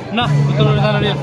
Nah, betul di sana dia.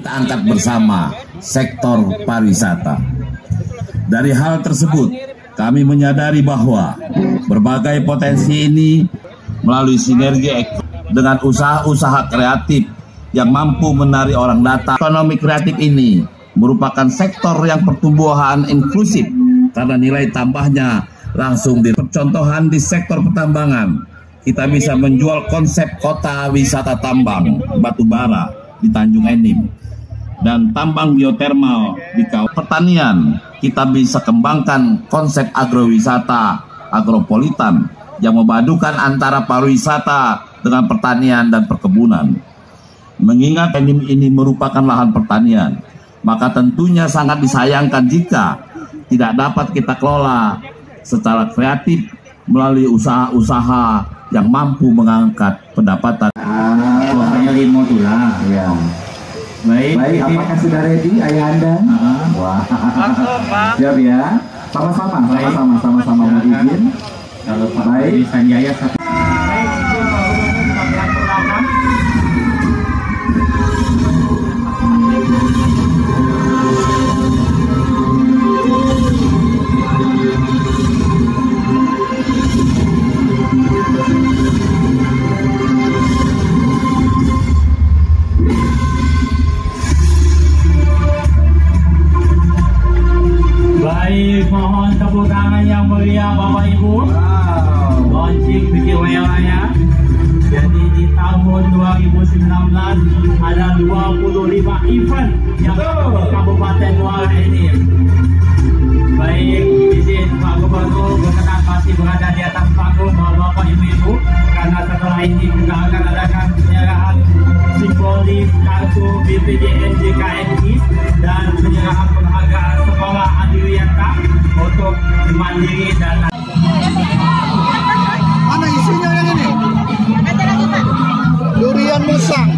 Kita angkat bersama sektor pariwisata. Dari hal tersebut, kami menyadari bahwa berbagai potensi ini melalui sinergi dengan usaha-usaha kreatif yang mampu menarik orang datang. Ekonomi kreatif ini merupakan sektor yang pertumbuhan inklusif karena nilai tambahnya langsung dipercontohan di sektor pertambangan. Kita bisa menjual konsep kota wisata tambang batubara di Tanjung Enim dan tambang geotermal di kawasan pertanian. Kita bisa kembangkan konsep agrowisata agropolitan yang memadukan antara pariwisata dengan pertanian dan perkebunan. Mengingat Enim ini merupakan lahan pertanian, maka tentunya sangat disayangkan jika tidak dapat kita kelola secara kreatif melalui usaha-usaha yang mampu mengangkat pendapatan. Pokoknya limo tulang. Ya. Baik, apakah sudah ready ayah Anda? Wah, siap ya. Sama-sama mau izin. Kalau baik, Sanjaya satu. Baik, mohon tepuk tangan yang mulia Bapak Ibu. Launching bikin wayang-wayang. Jadi di tahun 2019 ada 25 event yang di Kabupaten Muara Enim. Baik, izin Pak Gubernur berkenan masih berada di atas panggung Bapak Ibu-Ibu, karena setelah ini juga akan adakan penyerahan simbolis kartu BPJS JKNI dan penyerahan penghargaan sekolah Adiwiyata untuk mandiri dan mana isunya yang ini? Durian musang.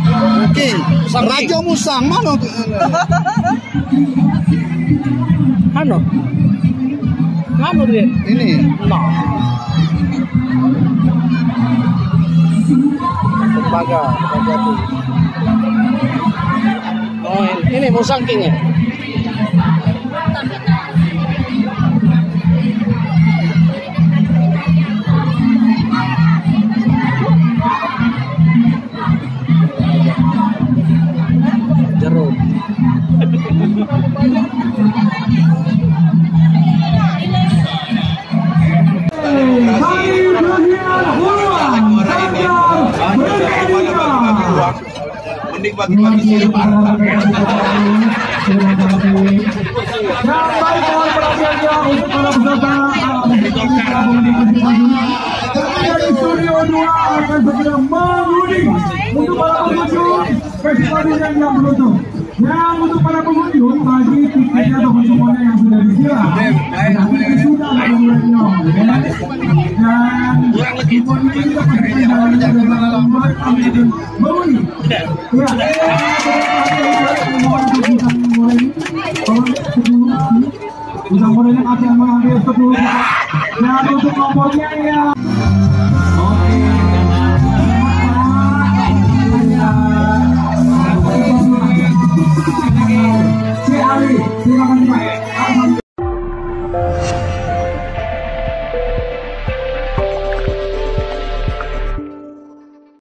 Oke. Raja musang mana? Ano? Ano dia? Ini. Nah. Tembaga tuh. Oh, ini musang king ya? Jeruk. Mending bagi-bagi silver. Studio 2 akan segera mengundi untuk para pengunjung festival yang beruntung. Yang untuk para pengunjung bagi tiketnya ataupun semuanya yang sudah disilang sudah mengurangi dan informasi kita sudah mulai akan mengambil 10 dan untuk nomornya ya